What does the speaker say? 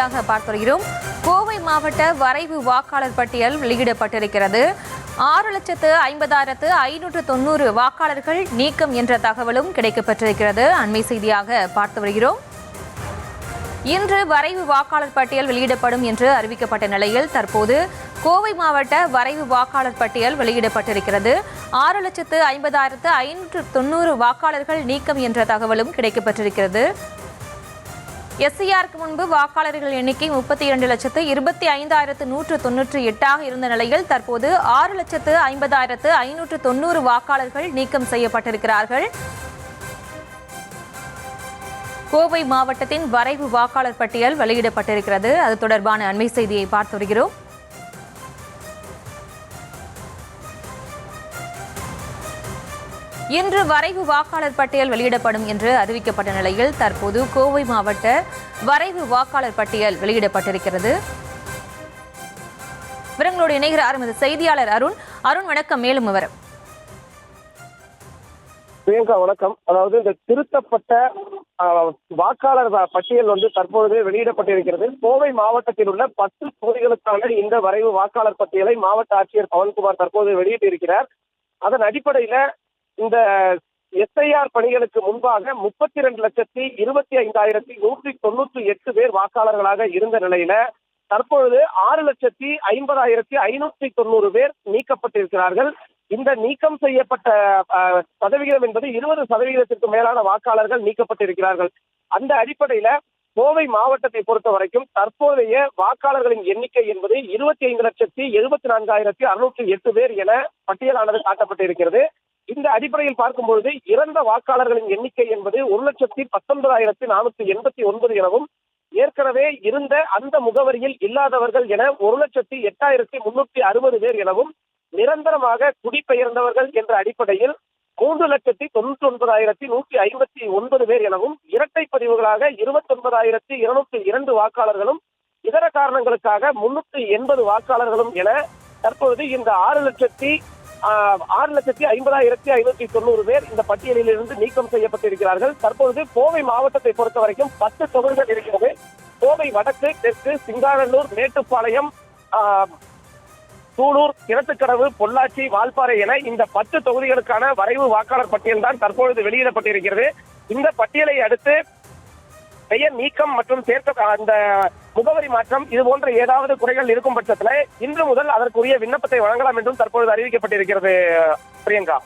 செய்தியாக பார்த்து வருகிறோம். கோவை மாவட்ட வரைவு வாக்காளர் பட்டியல் வெளியிடப்பட்டிருக்கிறது. 6,50,590 வாக்காளர்கள் நீக்கம் என்ற தகவலும் கிடைக்கப்பட்டிருக்கிறது. அண்மை செய்தியாக பார்த்து வருகிறோம். இன்று வரைவு வாக்காளர் பட்டியல் வெளியிடப்படும் என்று அறிவிக்கப்பட்ட நிலையில் தற்போது கோவை மாவட்ட வரைவு வாக்காளர் பட்டியல் வெளியிடப்பட்டிருக்கிறது. 6,50,590 வாக்காளர்கள் நீக்கம் என்ற தகவலும் கிடைக்கப்பட்டிருக்கிறது. எஸ்ஐஆருக்கு முன்பு வாக்காளர்கள் எண்ணிக்கை 32,25,198 இருந்த நிலையில் தற்போது 6,50,590 வாக்காளர்கள் நீக்கம் செய்யப்பட்டிருக்கிறார்கள். கோவை மாவட்டத்தின் வரைவு வாக்காளர் பட்டியல் வெளியிடப்பட்டிருக்கிறது. அது தொடர்பான அண்மை செய்தியை பார்த்து வருகிறோம். இன்று வரைவு வாக்காளர் பட்டியல் வெளியிடப்படும் என்று அறிவிக்கப்பட்ட நிலையில் தற்போது கோவை மாவட்ட வரைவு வாக்காளர் பட்டியல் வெளியிடப்பட்டிருக்கிறது. விவரங்களோடு இணைகிறார் எமது செய்தியாளர் அருண். வணக்கம். மேலும் விவரம். பிரியங்கா வணக்கம். அதாவது இந்த திருத்தப்பட்ட வாக்காளர் பட்டியல் தற்பொழுது வெளியிடப்பட்டிருக்கிறது. கோவை மாவட்டத்தில் உள்ள 10 தொகுதிகளுக்கான இந்த வரைவு வாக்காளர் பட்டியலை மாவட்ட ஆட்சியர் பவன்குமார் தற்போது வெளியிட்டிருக்கிறார். அதன் அடிப்படையில இந்த எஸ்ஐஆர் பணிகளுக்கு முன்பாக 32,25,198 பேர் வாக்காளர்களாக இருந்த நிலையில தற்பொழுது 6,50,590 பேர் நீக்கப்பட்டிருக்கிறார்கள். இந்த நீக்கம் செய்யப்பட்ட சதவிகிதம் என்பது 20% மேலான வாக்காளர்கள் நீக்கப்பட்டிருக்கிறார்கள். அந்த அடிப்படையில கோவை மாவட்டத்தை பொறுத்த வரைக்கும் தற்போதைய வாக்காளர்களின் எண்ணிக்கை என்பது 25,74,608 பேர் என பட்டியலானது காட்டப்பட்டிருக்கிறது. இந்த அடிப்படையில் பார்க்கும்பொழுது இறந்த வாக்காளர்களின் எண்ணிக்கை என்பது 1,19,489 எனவும் ஏற்கனவே இருந்த அந்த முகவரியில் இல்லாதவர்கள் என 1,08,360 பேர் எனவும் நிரந்தரமாக குடிபெயர்ந்தவர்கள் என்ற அடிப்படையில் 3,99,159 பேர் எனவும் இரட்டை பதிவுகளாக 29,202 வாக்காளர்களும் இதர காரணங்களுக்காக 380 வாக்காளர்களும் என தற்பொழுது இந்த 6,50,590 பேர் இந்த பட்டியலில் இருந்து நீக்கம் செய்யப்பட்டிருக்கிறார்கள். தற்பொழுது கோவை மாவட்டத்தை பொறுத்த வரைக்கும் 10 தொகுதிகள் இருக்கிறது. கோவை வடக்கு, தெற்கு, சிங்காநல்லூர், மேட்டுப்பாளையம், சூலூர், கிணத்துக்கடவு, பொள்ளாச்சி, வால்பாறை என இந்த 10 தொகுதிகளுக்கான வரைவு வாக்காளர் பட்டியல் தான் தற்பொழுது வெளியிடப்பட்டிருக்கிறது. இந்த பட்டியலை அடுத்து பெயர் நீக்கம் மற்றும் அந்த முகவரி மாற்றம் இது போன்ற ஏதாவது குறைகள் இருக்கும் பட்சத்தில் இன்று முதல் அதற்குரிய விண்ணப்பத்தை வழங்கலாம் என்றும் தற்பொழுது அறிவிக்கப்பட்டிருக்கிறது. பிரியங்கா.